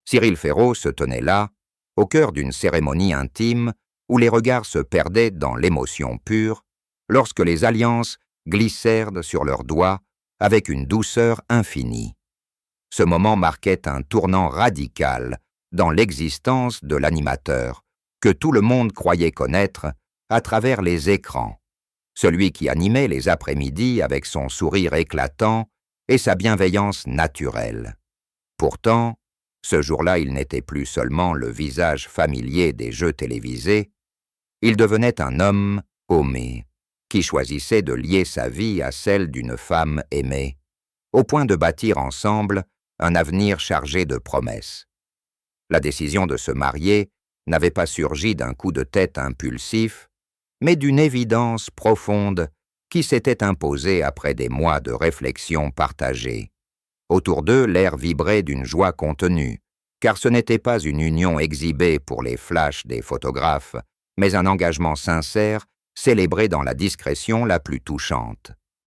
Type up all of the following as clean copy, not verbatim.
Cyril Ferraud se tenait là, au cœur d'une cérémonie intime où les regards se perdaient dans l'émotion pure, lorsque les alliances glissèrent sur leurs doigts avec une douceur infinie. Ce moment marquait un tournant radical dans l'existence de l'animateur, que tout le monde croyait connaître à travers les écrans, celui qui animait les après-midi avec son sourire éclatant et sa bienveillance naturelle. Pourtant, ce jour-là, il n'était plus seulement le visage familier des jeux télévisés, il devenait un homme aimé, qui choisissait de lier sa vie à celle d'une femme aimée, au point de bâtir ensemble un avenir chargé de promesses. La décision de se marier n'avait pas surgi d'un coup de tête impulsif, mais d'une évidence profonde qui s'était imposée après des mois de réflexion partagée. Autour d'eux, l'air vibrait d'une joie contenue, car ce n'était pas une union exhibée pour les flashs des photographes, mais un engagement sincère, célébré dans la discrétion la plus touchante.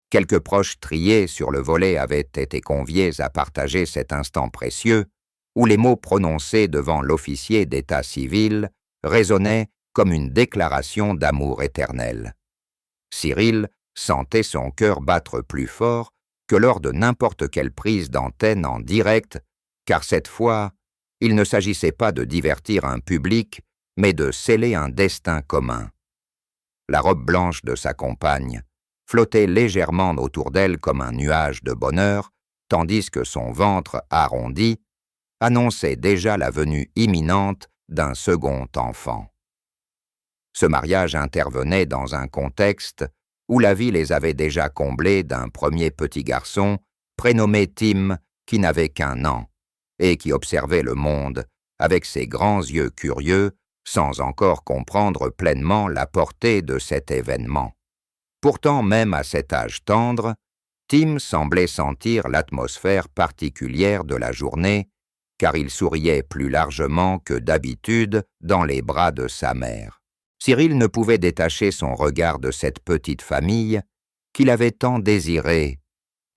Quelques proches triés sur le volet avaient été conviés à partager cet instant précieux, où les mots prononcés devant l'officier d'état civil résonnaient comme une déclaration d'amour éternel. Cyril sentait son cœur battre plus fort que lors de n'importe quelle prise d'antenne en direct, car cette fois, il ne s'agissait pas de divertir un public, mais de sceller un destin commun. La robe blanche de sa compagne flottait légèrement autour d'elle comme un nuage de bonheur, tandis que son ventre arrondi annonçait déjà la venue imminente d'un second enfant. Ce mariage intervenait dans un contexte où la vie les avait déjà comblés d'un premier petit garçon prénommé Tim, qui n'avait qu'1 an, et qui observait le monde avec ses grands yeux curieux, sans encore comprendre pleinement la portée de cet événement. Pourtant, même à cet âge tendre, Tim semblait sentir l'atmosphère particulière de la journée, car il souriait plus largement que d'habitude dans les bras de sa mère. Cyril ne pouvait détacher son regard de cette petite famille qu'il avait tant désirée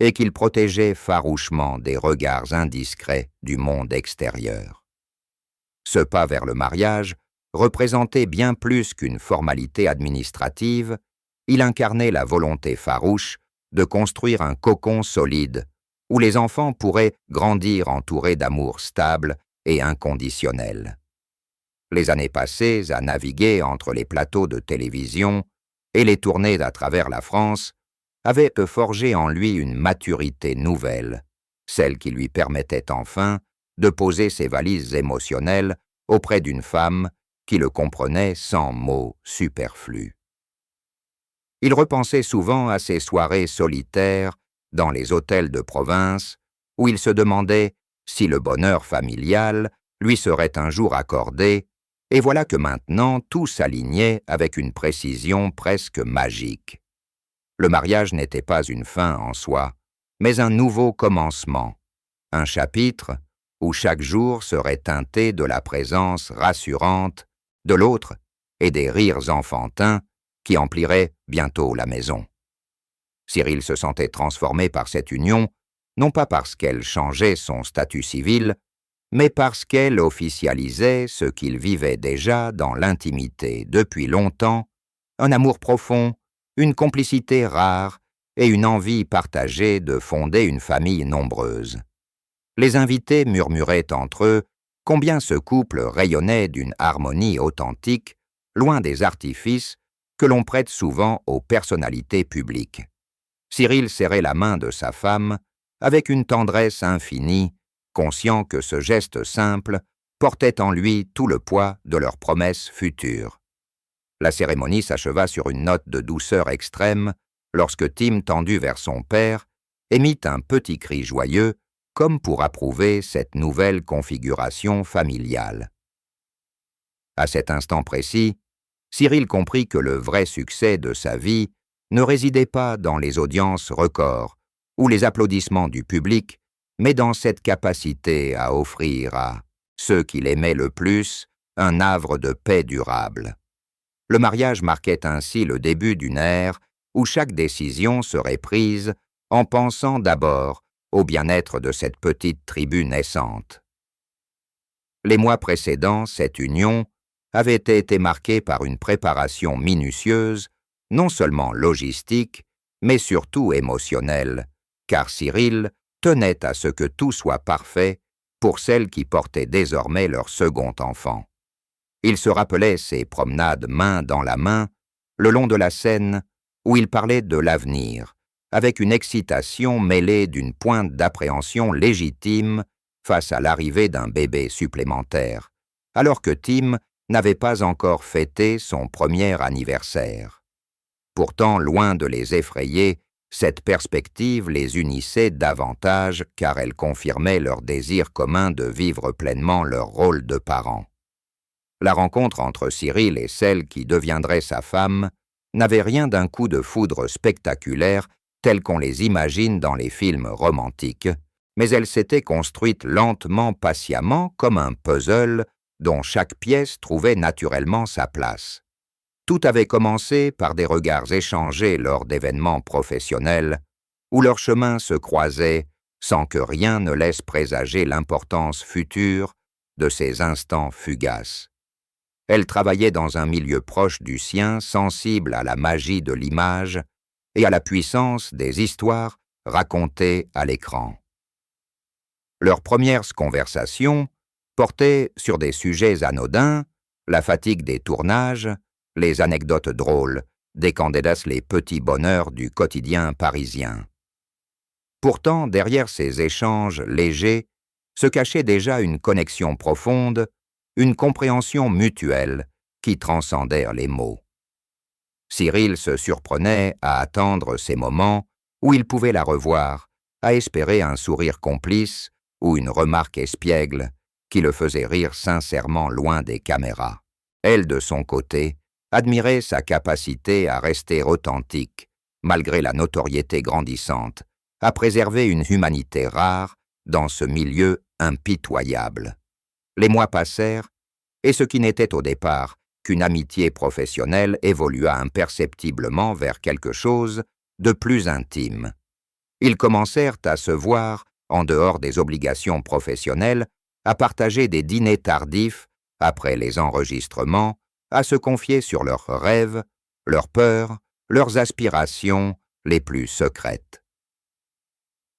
et qu'il protégeait farouchement des regards indiscrets du monde extérieur. Ce pas vers le mariage représentait bien plus qu'une formalité administrative, il incarnait la volonté farouche de construire un cocon solide où les enfants pourraient grandir entourés d'amour stable et inconditionnel. Les années passées à naviguer entre les plateaux de télévision et les tournées à travers la France avaient forgé en lui une maturité nouvelle, celle qui lui permettait enfin de poser ses valises émotionnelles auprès d'une femme qui le comprenait sans mots superflus. Il repensait souvent à ces soirées solitaires dans les hôtels de province où il se demandait si le bonheur familial lui serait un jour accordé, et voilà que maintenant tout s'alignait avec une précision presque magique. Le mariage n'était pas une fin en soi, mais un nouveau commencement, un chapitre où chaque jour serait teinté de la présence rassurante de l'autre et des rires enfantins qui empliraient bientôt la maison. Cyril se sentait transformé par cette union, non pas parce qu'elle changeait son statut civil, mais parce qu'elle officialisait ce qu'il vivait déjà dans l'intimité depuis longtemps, un amour profond, une complicité rare et une envie partagée de fonder une famille nombreuse. Les invités murmuraient entre eux combien ce couple rayonnait d'une harmonie authentique, loin des artifices que l'on prête souvent aux personnalités publiques. Cyril serrait la main de sa femme avec une tendresse infinie, conscient que ce geste simple portait en lui tout le poids de leurs promesses futures. La cérémonie s'acheva sur une note de douceur extrême lorsque Tim, tendu vers son père, émit un petit cri joyeux comme pour approuver cette nouvelle configuration familiale. À cet instant précis, Cyril comprit que le vrai succès de sa vie ne résidait pas dans les audiences records ou les applaudissements du public, mais dans cette capacité à offrir à ceux qu'il aimait le plus un havre de paix durable. Le mariage marquait ainsi le début d'une ère où chaque décision serait prise en pensant d'abord au bien-être de cette petite tribu naissante. Les mois précédents, cette union avait été marquée par une préparation minutieuse, non seulement logistique, mais surtout émotionnelle, car Cyril tenait à ce que tout soit parfait pour celle qui portait désormais leur second enfant. Il se rappelait ces promenades main dans la main, le long de la Seine, où il parlait de l'avenir, avec une excitation mêlée d'une pointe d'appréhension légitime face à l'arrivée d'un bébé supplémentaire, alors que Tim n'avait pas encore fêté son premier anniversaire. Pourtant, loin de les effrayer, cette perspective les unissait davantage car elle confirmait leur désir commun de vivre pleinement leur rôle de parents. La rencontre entre Cyril et celle qui deviendrait sa femme n'avait rien d'un coup de foudre spectaculaire tel qu'on les imagine dans les films romantiques, mais elle s'était construite lentement, patiemment, comme un puzzle dont chaque pièce trouvait naturellement sa place. Tout avait commencé par des regards échangés lors d'événements professionnels où leurs chemins se croisaient sans que rien ne laisse présager l'importance future de ces instants fugaces. Elle travaillait dans un milieu proche du sien, sensible à la magie de l'image et à la puissance des histoires racontées à l'écran. Leurs premières conversations portaient sur des sujets anodins, la fatigue des tournages, les anecdotes drôles, décandaient les petits bonheurs du quotidien parisien. Pourtant, derrière ces échanges légers, se cachait déjà une connexion profonde, une compréhension mutuelle qui transcendèrent les mots. Cyril se surprenait à attendre ces moments où il pouvait la revoir, à espérer un sourire complice ou une remarque espiègle qui le faisait rire sincèrement loin des caméras. Elle, de son côté, admirait sa capacité à rester authentique, malgré la notoriété grandissante, à préserver une humanité rare dans ce milieu impitoyable. Les mois passèrent, et ce qui n'était au départ qu'une amitié professionnelle évolua imperceptiblement vers quelque chose de plus intime. Ils commencèrent à se voir en dehors des obligations professionnelles, à partager des dîners tardifs après les enregistrements, à se confier sur leurs rêves, leurs peurs, leurs aspirations les plus secrètes.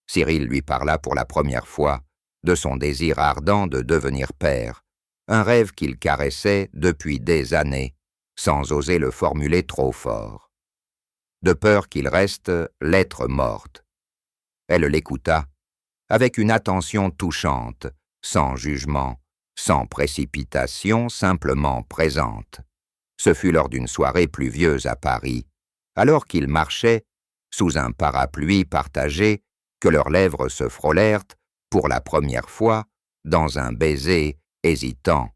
Cyril lui parla pour la première fois de son désir ardent de devenir père, un rêve qu'il caressait depuis des années, sans oser le formuler trop fort. De peur qu'il reste lettre morte. Elle l'écouta, avec une attention touchante, sans jugement, sans précipitation, simplement présente. Ce fut lors d'une soirée pluvieuse à Paris, alors qu'ils marchaient, sous un parapluie partagé, que leurs lèvres se frôlèrent, pour la première fois, dans un baiser hésitant,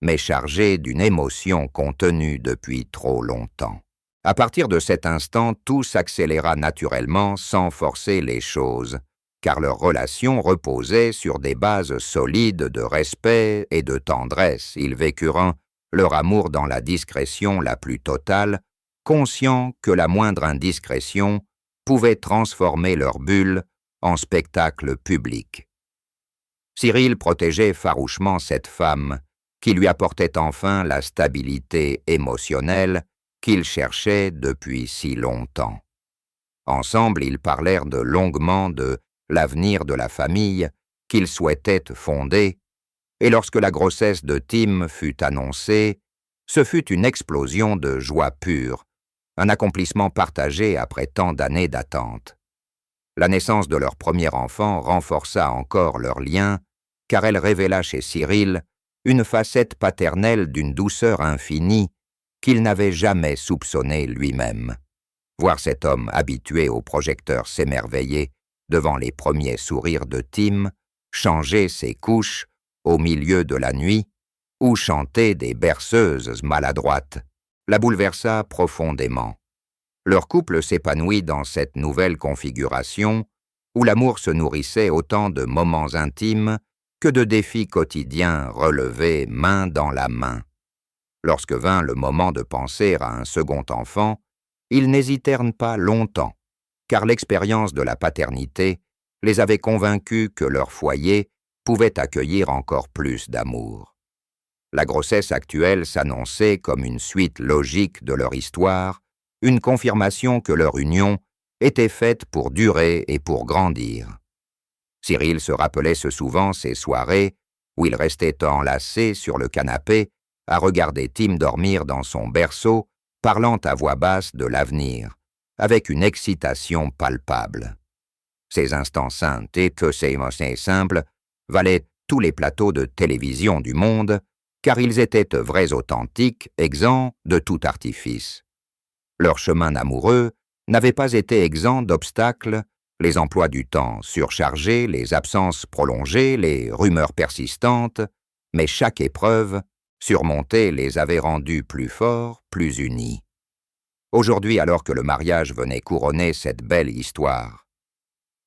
mais chargé d'une émotion contenue depuis trop longtemps. À partir de cet instant, tout s'accéléra naturellement sans forcer les choses, car leur relation reposait sur des bases solides de respect et de tendresse. Ils vécurent leur amour dans la discrétion la plus totale, conscients que la moindre indiscrétion pouvait transformer leur bulle en spectacle public. Cyril protégeait farouchement cette femme, qui lui apportait enfin la stabilité émotionnelle qu'il cherchait depuis si longtemps. Ensemble, ils parlèrent longuement de l'avenir de la famille qu'ils souhaitaient fonder, et lorsque la grossesse de Tim fut annoncée, ce fut une explosion de joie pure, un accomplissement partagé après tant d'années d'attente. La naissance de leur premier enfant renforça encore leur lien, car elle révéla chez Cyril une facette paternelle d'une douceur infinie qu'il n'avait jamais soupçonnée lui-même. Voir cet homme habitué au projecteur s'émerveiller devant les premiers sourires de Tim, changer ses couches au milieu de la nuit, ou chanter des berceuses maladroites, la bouleversa profondément. Leur couple s'épanouit dans cette nouvelle configuration où l'amour se nourrissait autant de moments intimes que de défis quotidiens relevés main dans la main. Lorsque vint le moment de penser à un second enfant, ils n'hésitèrent pas longtemps, car l'expérience de la paternité les avait convaincus que leur foyer pouvait accueillir encore plus d'amour. La grossesse actuelle s'annonçait comme une suite logique de leur histoire, une confirmation que leur union était faite pour durer et pour grandir. Cyril se rappelait souvent ces soirées où il restait enlacé sur le canapé à regarder Tim dormir dans son berceau, parlant à voix basse de l'avenir, avec une excitation palpable. Ces instants simples et que ces émotions simples valaient tous les plateaux de télévision du monde, car ils étaient vrais authentiques, exempts de tout artifice. Leur chemin amoureux n'avait pas été exempt d'obstacles, les emplois du temps surchargés, les absences prolongées, les rumeurs persistantes, mais chaque épreuve, surmontée, les avait rendus plus forts, plus unis. Aujourd'hui, alors que le mariage venait couronner cette belle histoire,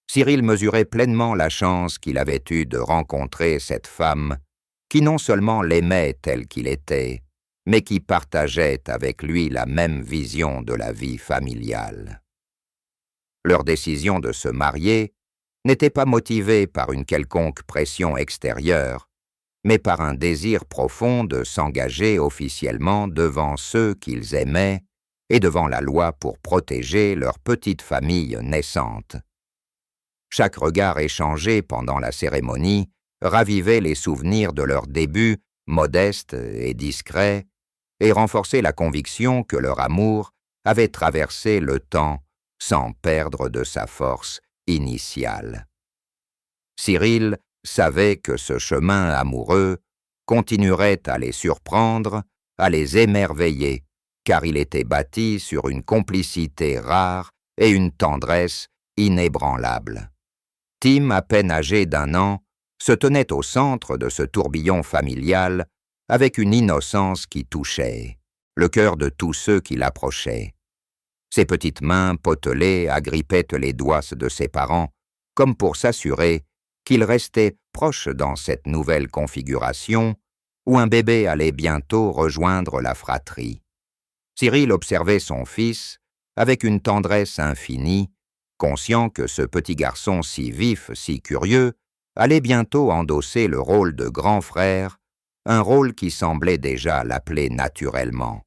Cyril mesurait pleinement la chance qu'il avait eue de rencontrer cette femme qui non seulement l'aimait tel qu'il était, mais qui partageait avec lui la même vision de la vie familiale. Leur décision de se marier n'était pas motivée par une quelconque pression extérieure, mais par un désir profond de s'engager officiellement devant ceux qu'ils aimaient et devant la loi pour protéger leur petite famille naissante. Chaque regard échangé pendant la cérémonie ravivait les souvenirs de leur début, modeste et discret, et renforçait la conviction que leur amour avait traversé le temps sans perdre de sa force initiale. Cyril savait que ce chemin amoureux continuerait à les surprendre, à les émerveiller, car il était bâti sur une complicité rare et une tendresse inébranlable. Tim, à peine âgé d'1 an, se tenait au centre de ce tourbillon familial avec une innocence qui touchait le cœur de tous ceux qui l'approchaient. Ses petites mains potelées agrippaient les doigts de ses parents, comme pour s'assurer qu'il restait proche dans cette nouvelle configuration où un bébé allait bientôt rejoindre la fratrie. Cyril observait son fils avec une tendresse infinie, conscient que ce petit garçon si vif, si curieux, allait bientôt endosser le rôle de grand frère, un rôle qui semblait déjà l'appeler naturellement.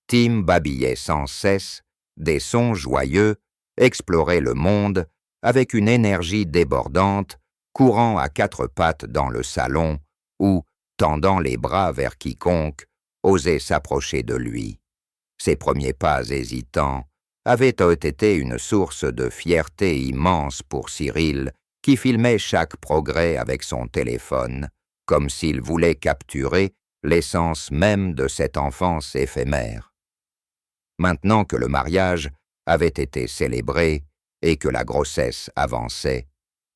Tim babillait sans cesse, des sons joyeux, explorait le monde avec une énergie débordante, courant à 4 pattes dans le salon ou, tendant les bras vers quiconque, osait s'approcher de lui. Ses premiers pas hésitants avaient été une source de fierté immense pour Cyril, qui filmait chaque progrès avec son téléphone, comme s'il voulait capturer l'essence même de cette enfance éphémère. Maintenant que le mariage avait été célébré et que la grossesse avançait,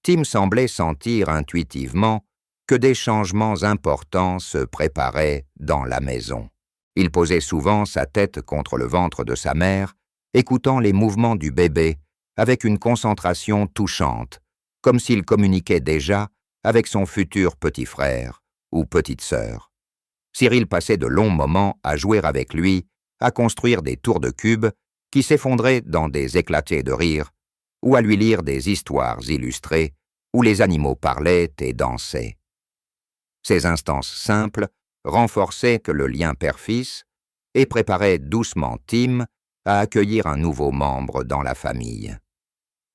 Tim semblait sentir intuitivement que des changements importants se préparaient dans la maison. Il posait souvent sa tête contre le ventre de sa mère, écoutant les mouvements du bébé avec une concentration touchante, comme s'il communiquait déjà avec son futur petit frère ou petite sœur. Cyril passait de longs moments à jouer avec lui, à construire des tours de cubes qui s'effondraient dans des éclatés de rire, ou à lui lire des histoires illustrées où les animaux parlaient et dansaient. Ces instances simples renforçaient le lien père-fils et préparaient doucement Tim à accueillir un nouveau membre dans la famille.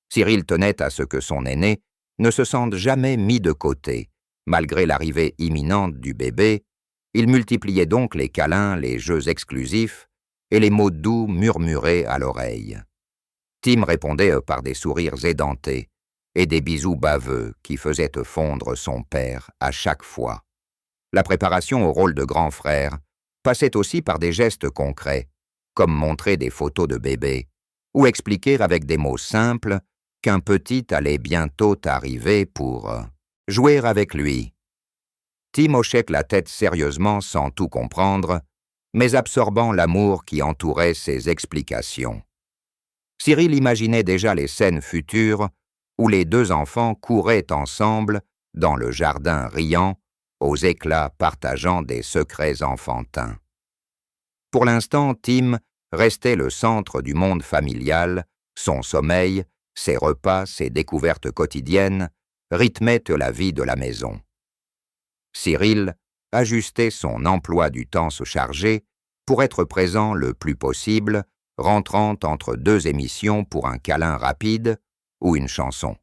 Cyril tenait à ce que son aîné ne se sente jamais mis de côté. Malgré l'arrivée imminente du bébé, il multipliait donc les câlins, les jeux exclusifs et les mots doux murmurés à l'oreille. Tim répondait par des sourires édentés et des bisous baveux qui faisaient fondre son père à chaque fois. La préparation au rôle de grand frère passait aussi par des gestes concrets, comme montrer des photos de bébé ou expliquer avec des mots simples qu'un petit allait bientôt arriver pour jouer avec lui. Tim hochait la tête sérieusement sans tout comprendre, mais absorbant l'amour qui entourait ses explications. Cyril imaginait déjà les scènes futures où les 2 enfants couraient ensemble dans le jardin riant, aux éclats partageant des secrets enfantins. Pour l'instant, Tim restait le centre du monde familial, son sommeil, ses repas, ses découvertes quotidiennes rythmaient la vie de la maison. Cyril ajustait son emploi du temps se charger pour être présent le plus possible, rentrant entre 2 émissions pour un câlin rapide ou une chanson.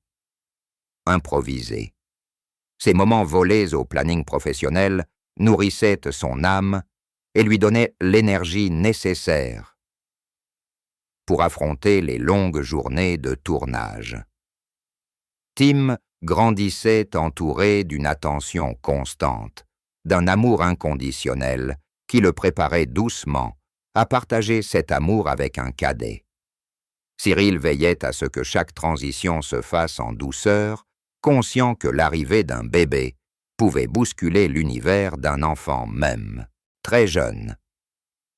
Improviser. Ces moments volés au planning professionnel nourrissaient son âme et lui donnaient l'énergie nécessaire pour affronter les longues journées de tournage. Tim grandissait entouré d'une attention constante, d'un amour inconditionnel qui le préparait doucement à partager cet amour avec un cadet. Cyril veillait à ce que chaque transition se fasse en douceur, conscient que l'arrivée d'un bébé pouvait bousculer l'univers d'un enfant même, très jeune.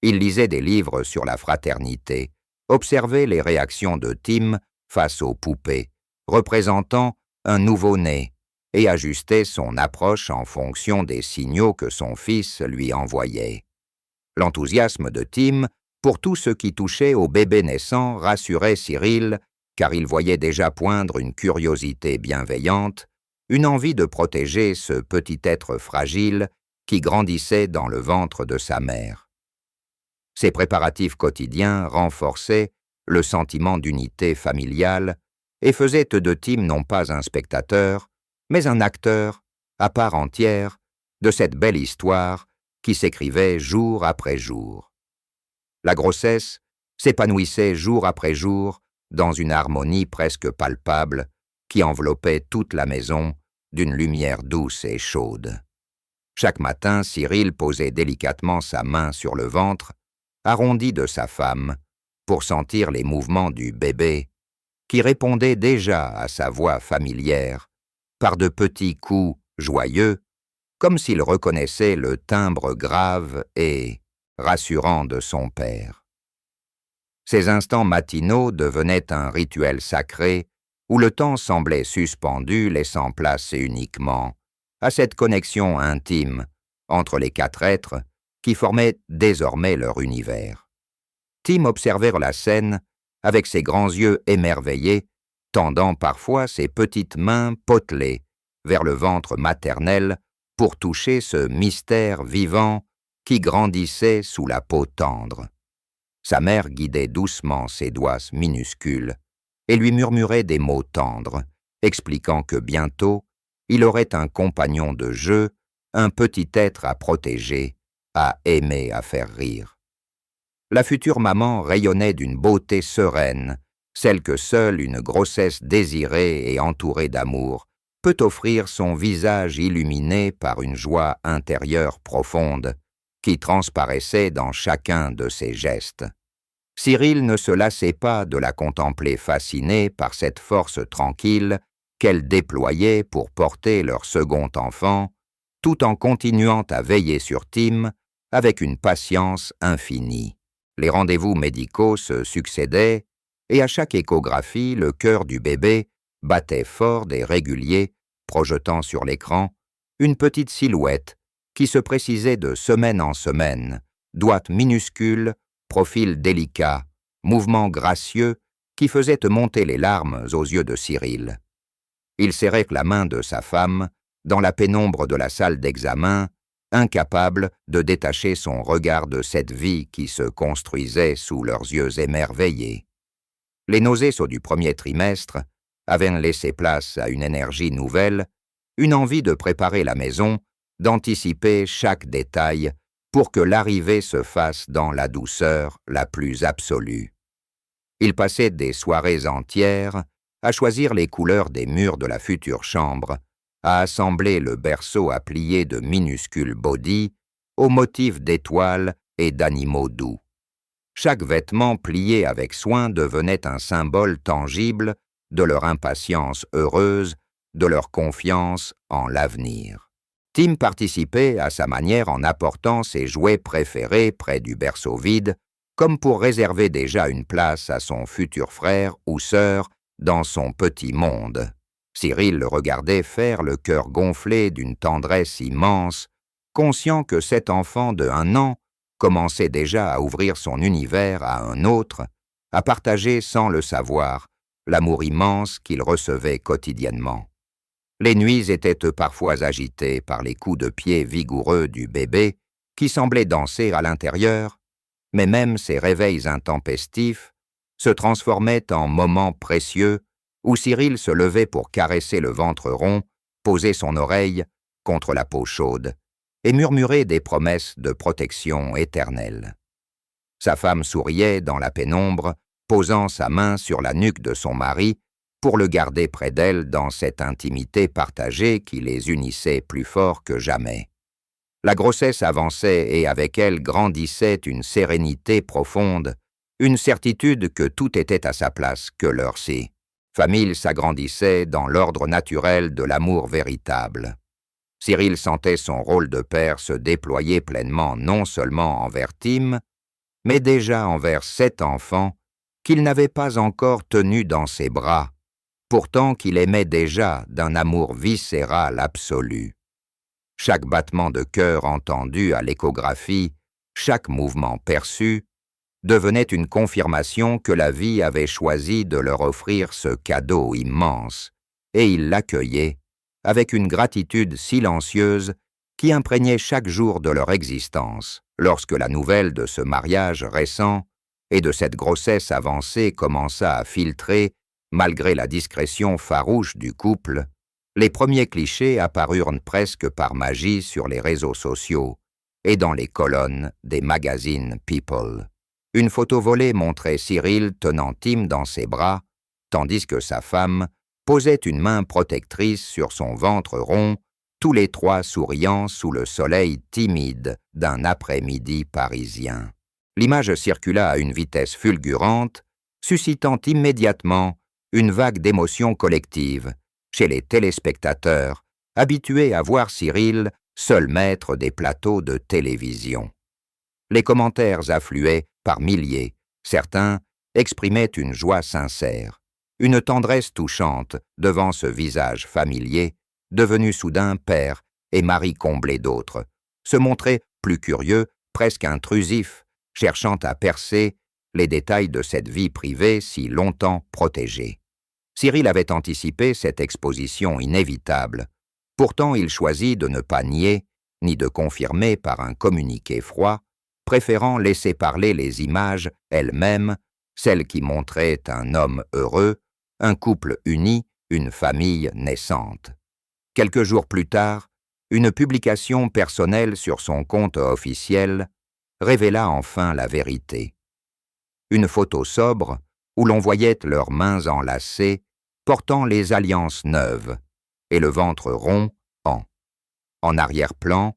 Il lisait des livres sur la fraternité, observait les réactions de Tim face aux poupées, représentant un nouveau-né, et ajustait son approche en fonction des signaux que son fils lui envoyait. L'enthousiasme de Tim pour tout ce qui touchait au bébé naissant rassurait Cyril, car il voyait déjà poindre une curiosité bienveillante, une envie de protéger ce petit être fragile qui grandissait dans le ventre de sa mère. Ces préparatifs quotidiens renforçaient le sentiment d'unité familiale et faisaient de Tim non pas un spectateur, mais un acteur à part entière de cette belle histoire qui s'écrivait jour après jour. La grossesse s'épanouissait jour après jour dans une harmonie presque palpable qui enveloppait toute la maison d'une lumière douce et chaude. Chaque matin, Cyril posait délicatement sa main sur le ventre, arrondi de sa femme, pour sentir les mouvements du bébé, qui répondait déjà à sa voix familière, par de petits coups joyeux, comme s'il reconnaissait le timbre grave et rassurant de son père. Ces instants matinaux devenaient un rituel sacré où le temps semblait suspendu, laissant place uniquement à cette connexion intime entre les 4 êtres qui formaient désormais leur univers. Tim observait la scène avec ses grands yeux émerveillés, tendant parfois ses petites mains potelées vers le ventre maternel pour toucher ce mystère vivant qui grandissait sous la peau tendre. Sa mère guidait doucement ses doigts minuscules et lui murmurait des mots tendres, expliquant que bientôt, il aurait un compagnon de jeu, un petit être à protéger, à aimer, à faire rire. La future maman rayonnait d'une beauté sereine, celle que seule une grossesse désirée et entourée d'amour peut offrir son visage illuminé par une joie intérieure profonde qui transparaissait dans chacun de ses gestes. Cyril ne se lassait pas de la contempler fasciné par cette force tranquille qu'elle déployait pour porter leur second enfant, tout en continuant à veiller sur Tim avec une patience infinie. Les rendez-vous médicaux se succédaient, et à chaque échographie, le cœur du bébé battait fort et régulier, projetant sur l'écran une petite silhouette qui se précisait de semaine en semaine, doigts minuscules, profil délicat, mouvements gracieux qui faisaient monter les larmes aux yeux de Cyril. Il serrait la main de sa femme dans la pénombre de la salle d'examen, incapable de détacher son regard de cette vie qui se construisait sous leurs yeux émerveillés. Les nausées du premier trimestre avaient laissé place à une énergie nouvelle, une envie de préparer la maison, d'anticiper chaque détail pour que l'arrivée se fasse dans la douceur la plus absolue. Il passait des soirées entières à choisir les couleurs des murs de la future chambre, à assembler le berceau à plier de minuscules bodys aux motifs d'étoiles et d'animaux doux. Chaque vêtement plié avec soin devenait un symbole tangible de leur impatience heureuse, de leur confiance en l'avenir. Tim participait à sa manière en apportant ses jouets préférés près du berceau vide, comme pour réserver déjà une place à son futur frère ou sœur dans son petit monde. Cyril le regardait faire, le cœur gonflé d'une tendresse immense, conscient que cet enfant de 1 an commençait déjà à ouvrir son univers à un autre, à partager sans le savoir l'amour immense qu'il recevait quotidiennement. Les nuits étaient parfois agitées par les coups de pied vigoureux du bébé qui semblait danser à l'intérieur, mais même ces réveils intempestifs se transformaient en moments précieux où Cyril se levait pour caresser le ventre rond, poser son oreille contre la peau chaude et murmurer des promesses de protection éternelle. Sa femme souriait dans la pénombre, posant sa main sur la nuque de son mari pour le garder près d'elle dans cette intimité partagée qui les unissait plus fort que jamais. La grossesse avançait et avec elle grandissait une sérénité profonde, une certitude que tout était à sa place, que leur famille s'agrandissait dans l'ordre naturel de l'amour véritable. Cyril sentait son rôle de père se déployer pleinement non seulement envers Tim, mais déjà envers 7 enfants qu'il n'avait pas encore tenus dans ses bras, pourtant qu'il aimait déjà d'un amour viscéral absolu. Chaque battement de cœur entendu à l'échographie, chaque mouvement perçu, devenait une confirmation que la vie avait choisi de leur offrir ce cadeau immense, et ils l'accueillaient avec une gratitude silencieuse qui imprégnait chaque jour de leur existence, lorsque la nouvelle de ce mariage récent et de cette grossesse avancée commença à filtrer, malgré la discrétion farouche du couple. Les premiers clichés apparurent presque par magie sur les réseaux sociaux et dans les colonnes des magazines People. Une photo volée montrait Cyril tenant Tim dans ses bras, tandis que sa femme posait une main protectrice sur son ventre rond, tous les 3 souriant sous le soleil timide d'un après-midi parisien. L'image circula à une vitesse fulgurante, suscitant immédiatement une vague d'émotion collective chez les téléspectateurs, habitués à voir Cyril seul maître des plateaux de télévision. Les commentaires affluaient par milliers, certains exprimaient une joie sincère, une tendresse touchante devant ce visage familier, devenu soudain père et mari comblé d'autres, se montraient plus curieux, presque intrusifs, cherchant à percer les détails de cette vie privée si longtemps protégée. Cyril avait anticipé cette exposition inévitable. Pourtant, il choisit de ne pas nier, ni de confirmer par un communiqué froid, préférant laisser parler les images elles-mêmes, celles qui montraient un homme heureux, un couple uni, une famille naissante. Quelques jours plus tard, une publication personnelle sur son compte officiel révéla enfin la vérité. Une photo sobre, où l'on voyait leurs mains enlacées, portant les alliances neuves, et le ventre rond en arrière-plan,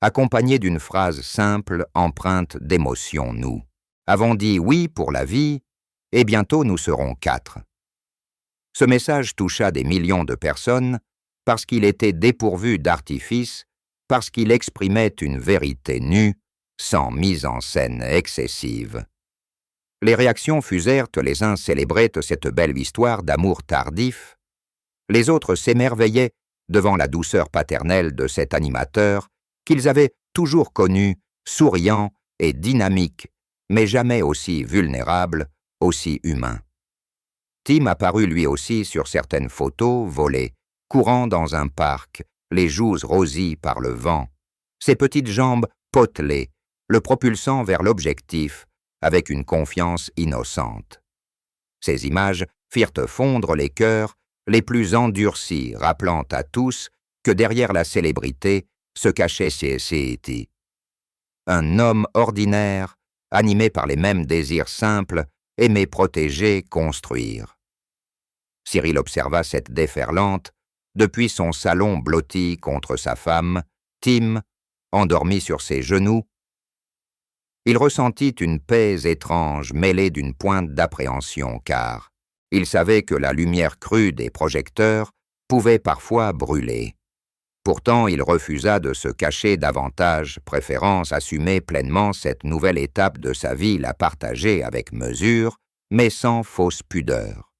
accompagné d'une phrase simple empreinte d'émotion, nous avons dit oui pour la vie, et bientôt nous serons 4. Ce message toucha des millions de personnes parce qu'il était dépourvu d'artifice, parce qu'il exprimait une vérité nue, sans mise en scène excessive. Les réactions fusèrent, les uns célébraient cette belle histoire d'amour tardif, les autres s'émerveillaient devant la douceur paternelle de cet animateur qu'ils avaient toujours connu, souriant et dynamique, mais jamais aussi vulnérable, aussi humain. Tim apparut lui aussi sur certaines photos volées, courant dans un parc, les joues rosies par le vent, ses petites jambes potelées, le propulsant vers l'objectif, avec une confiance innocente. Ces images firent fondre les cœurs les plus endurcis, rappelant à tous que derrière la célébrité se cachait C.C.T. Un homme ordinaire, animé par les mêmes désirs simples, aimé protéger, construire. Cyril observa cette déferlante depuis son salon blotti contre sa femme, Tim, endormi sur ses genoux. Il ressentit une paix étrange mêlée d'une pointe d'appréhension, car il savait que la lumière crue des projecteurs pouvait parfois brûler. Pourtant, il refusa de se cacher davantage, préférant assumer pleinement cette nouvelle étape de sa vie, la partager avec mesure, mais sans fausse pudeur.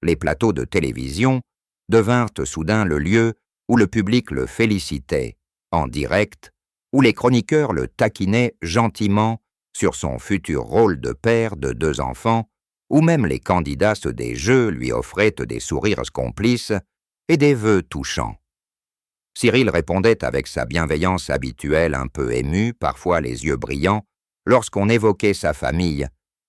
Les plateaux de télévision devinrent soudain le lieu où le public le félicitait, en direct, où les chroniqueurs le taquinaient gentiment sur son futur rôle de père de 2 enfants, où même les candidats des jeux lui offraient des sourires complices, et des vœux touchants. Cyril répondait avec sa bienveillance habituelle un peu émue, parfois les yeux brillants, lorsqu'on évoquait sa famille,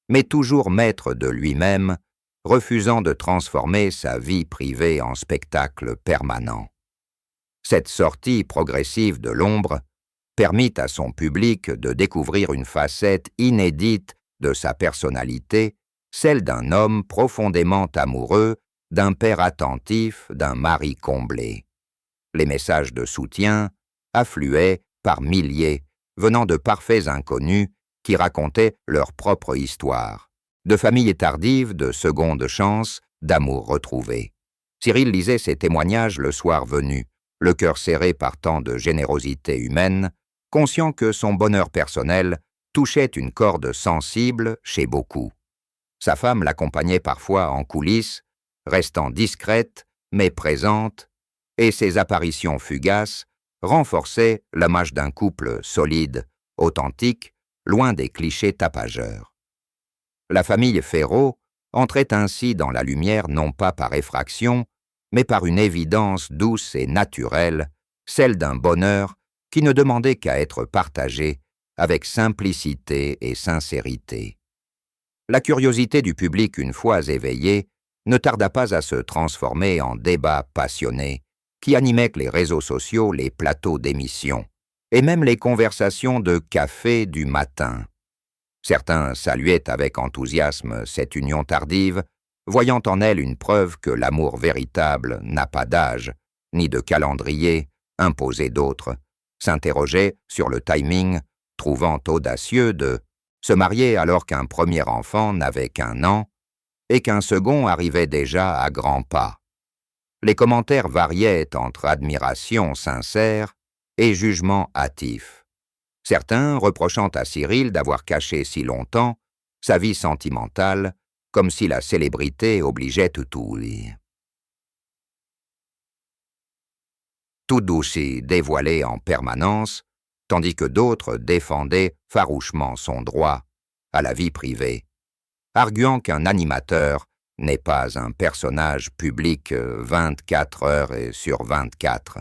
mais toujours maître de lui-même, refusant de transformer sa vie privée en spectacle permanent. Cette sortie progressive de l'ombre permit à son public de découvrir une facette inédite de sa personnalité, celle d'un homme profondément amoureux, d'un père attentif, d'un mari comblé. Les messages de soutien affluaient par milliers, venant de parfaits inconnus qui racontaient leur propre histoire, de familles tardives, de secondes chances, d'amour retrouvé. Cyril lisait ces témoignages le soir venu, le cœur serré par tant de générosité humaine, conscient que son bonheur personnel touchait une corde sensible chez beaucoup. Sa femme l'accompagnait parfois en coulisses, restant discrète mais présente, et ses apparitions fugaces renforçaient l'image d'un couple solide, authentique, loin des clichés tapageurs. La famille Ferraud entrait ainsi dans la lumière non pas par effraction, mais par une évidence douce et naturelle, celle d'un bonheur qui ne demandait qu'à être partagé avec simplicité et sincérité. La curiosité du public, une fois éveillée, ne tarda pas à se transformer en débat passionné qui animait les réseaux sociaux, les plateaux d'émissions, et même les conversations de café du matin. Certains saluaient avec enthousiasme cette union tardive, voyant en elle une preuve que l'amour véritable n'a pas d'âge, ni de calendrier, imposé d'autres, s'interrogeaient sur le timing, trouvant audacieux de se marier alors qu'un premier enfant n'avait qu'1 an et qu'un second arrivait déjà à grands pas. Les commentaires variaient entre admiration sincère et jugement hâtif. Certains reprochant à Cyril d'avoir caché si longtemps sa vie sentimentale, comme si la célébrité obligeait tutti. Tout aussi dévoilé en permanence, tandis que d'autres défendaient farouchement son droit à la vie privée, arguant qu'un animateur n'est pas un personnage public 24 heures sur 24.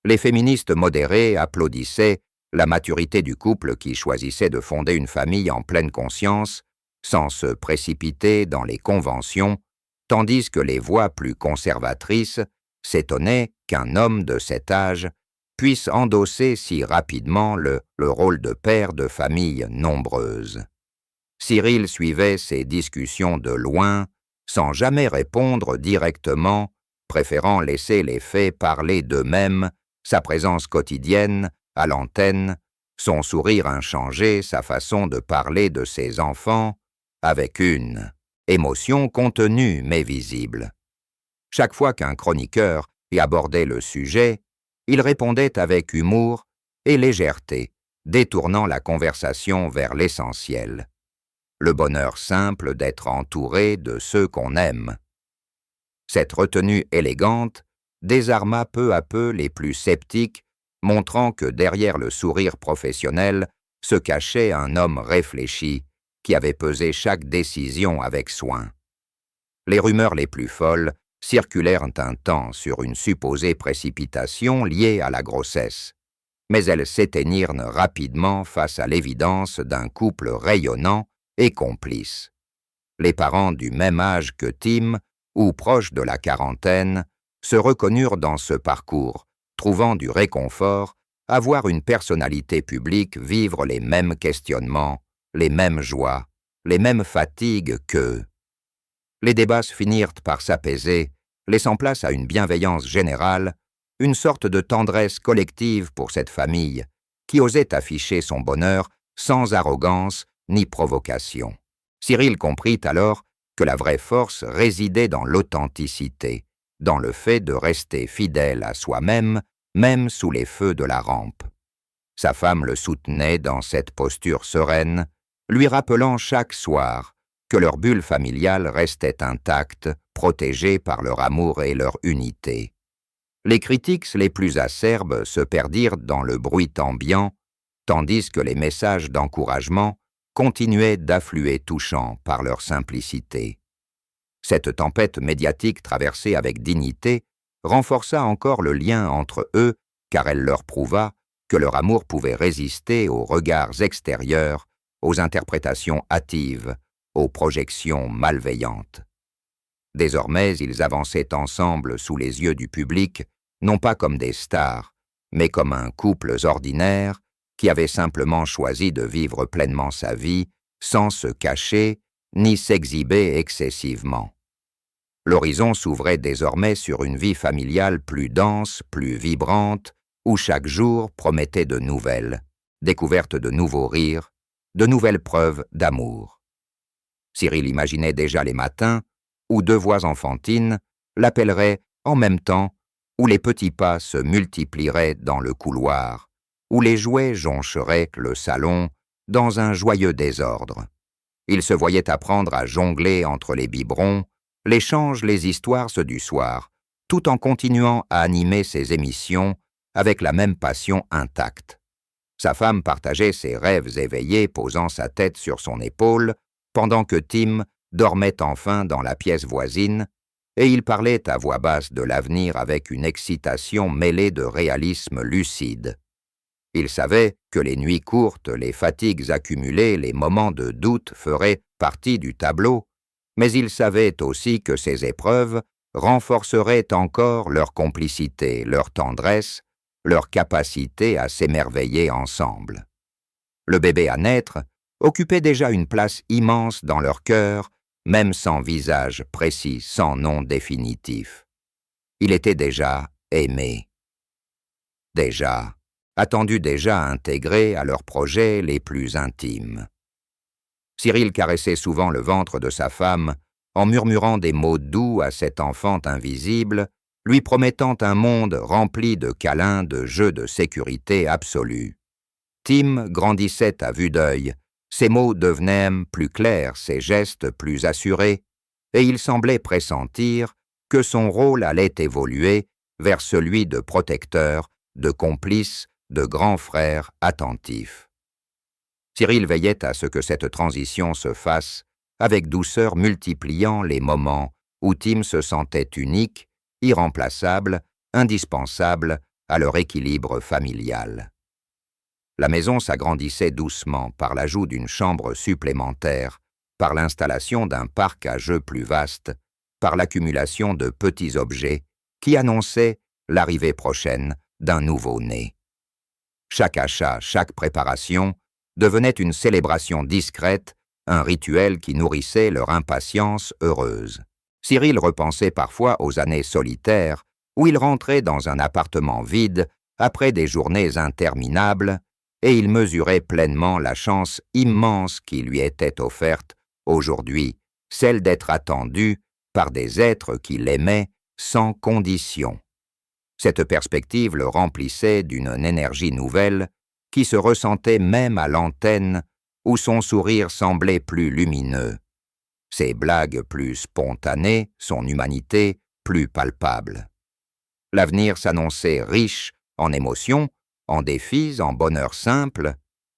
Les féministes modérées applaudissaient la maturité du couple qui choisissait de fonder une famille en pleine conscience, sans se précipiter dans les conventions, tandis que les voix plus conservatrices s'étonnaient qu'un homme de cet âge puisse endosser si rapidement le rôle de père de familles nombreuses. Cyril suivait ces discussions de loin, sans jamais répondre directement, préférant laisser les faits parler d'eux-mêmes, sa présence quotidienne, à l'antenne, son sourire inchangé, sa façon de parler de ses enfants, avec une émotion contenue mais visible. Chaque fois qu'un chroniqueur y abordait le sujet, il répondait avec humour et légèreté, détournant la conversation vers l'essentiel. Le bonheur simple d'être entouré de ceux qu'on aime. Cette retenue élégante désarma peu à peu les plus sceptiques, montrant que derrière le sourire professionnel se cachait un homme réfléchi qui avait pesé chaque décision avec soin. Les rumeurs les plus folles circulèrent un temps sur une supposée précipitation liée à la grossesse, mais elles s'éteignirent rapidement face à l'évidence d'un couple rayonnant et complice. Les parents du même âge que Tim, ou proches de la quarantaine, se reconnurent dans ce parcours, trouvant du réconfort à voir une personnalité publique vivre les mêmes questionnements, les mêmes joies, les mêmes fatigues qu'eux. Les débats finirent par s'apaiser, laissant place à une bienveillance générale, une sorte de tendresse collective pour cette famille, qui osait afficher son bonheur sans arrogance ni provocation. Cyril comprit alors que la vraie force résidait dans l'authenticité, dans le fait de rester fidèle à soi-même, même sous les feux de la rampe. Sa femme le soutenait dans cette posture sereine, lui rappelant chaque soir que leur bulle familiale restait intacte, protégée par leur amour et leur unité. Les critiques les plus acerbes se perdirent dans le bruit ambiant, tandis que les messages d'encouragement continuaient d'affluer touchants par leur simplicité. Cette tempête médiatique traversée avec dignité renforça encore le lien entre eux, car elle leur prouva que leur amour pouvait résister aux regards extérieurs, aux interprétations hâtives, aux projections malveillantes. Désormais, ils avançaient ensemble sous les yeux du public, non pas comme des stars, mais comme un couple ordinaire qui avait simplement choisi de vivre pleinement sa vie, sans se cacher ni s'exhiber excessivement. L'horizon s'ouvrait désormais sur une vie familiale plus dense, plus vibrante, où chaque jour promettait de nouvelles, découverte de nouveaux rires, de nouvelles preuves d'amour. Cyril imaginait déjà les matins où deux voix enfantines l'appelleraient en même temps, où les petits pas se multiplieraient dans le couloir, où les jouets joncheraient le salon dans un joyeux désordre. Il se voyait apprendre à jongler entre les biberons, l'échange, les histoires du soir, tout en continuant à animer ses émissions avec la même passion intacte. Sa femme partageait ses rêves éveillés, posant sa tête sur son épaule, pendant que Tim dormait enfin dans la pièce voisine, et il parlait à voix basse de l'avenir avec une excitation mêlée de réalisme lucide. Il savait que les nuits courtes, les fatigues accumulées, les moments de doute feraient partie du tableau, mais il savait aussi que ces épreuves renforceraient encore leur complicité, leur tendresse, leur capacité à s'émerveiller ensemble. Le bébé à naître occupait déjà une place immense dans leur cœur, même sans visage précis, sans nom définitif. Il était déjà aimé. Déjà, attendu, déjà intégré à leurs projets les plus intimes. Cyril caressait souvent le ventre de sa femme en murmurant des mots doux à cette enfant invisible, lui promettant un monde rempli de câlins, de jeux de sécurité absolue. Tim grandissait à vue d'œil, ses mots devenaient plus clairs, ses gestes plus assurés, et il semblait pressentir que son rôle allait évoluer vers celui de protecteur, de complice, de grand frère attentif. Cyril veillait à ce que cette transition se fasse avec douceur, multipliant les moments où Tim se sentait unique, irremplaçable, indispensable à leur équilibre familial. La maison s'agrandissait doucement par l'ajout d'une chambre supplémentaire, par l'installation d'un parc à jeux plus vaste, par l'accumulation de petits objets qui annonçaient l'arrivée prochaine d'un nouveau-né. Chaque achat, chaque préparation devenait une célébration discrète, un rituel qui nourrissait leur impatience heureuse. Cyril repensait parfois aux années solitaires où il rentrait dans un appartement vide après des journées interminables et il mesurait pleinement la chance immense qui lui était offerte aujourd'hui, celle d'être attendu par des êtres qui l'aimaient sans condition. Cette perspective le remplissait d'une énergie nouvelle qui se ressentait même à l'antenne où son sourire semblait plus lumineux, ses blagues plus spontanées, son humanité plus palpable. L'avenir s'annonçait riche en émotions, en défis, en bonheur simple,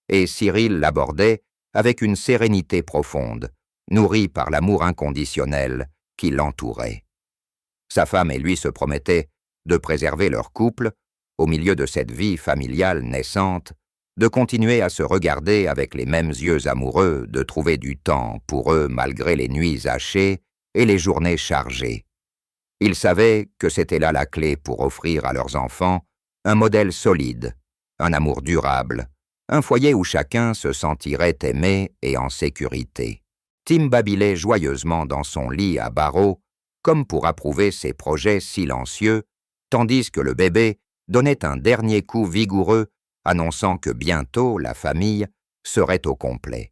et Cyril l'abordait avec une sérénité profonde, nourrie par l'amour inconditionnel qui l'entourait. Sa femme et lui se promettaient de préserver leur couple, au milieu de cette vie familiale naissante, de continuer à se regarder avec les mêmes yeux amoureux, de trouver du temps pour eux malgré les nuits hachées et les journées chargées. Ils savaient que c'était là la clé pour offrir à leurs enfants un modèle solide, un amour durable, un foyer où chacun se sentirait aimé et en sécurité. Tim babilait joyeusement dans son lit à barreaux, comme pour approuver ses projets silencieux, tandis que le bébé donnait un dernier coup vigoureux, annonçant que bientôt la famille serait au complet.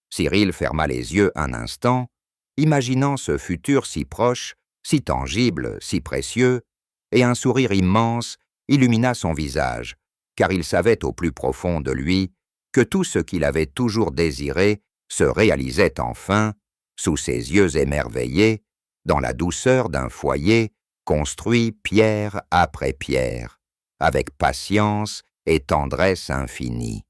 Cyril ferma les yeux un instant, imaginant ce futur si proche, si tangible, si précieux, et un sourire immense illumina son visage, car il savait au plus profond de lui que tout ce qu'il avait toujours désiré se réalisait enfin, sous ses yeux émerveillés, dans la douceur d'un foyer construit pierre après pierre, avec patience et tendresse infinie.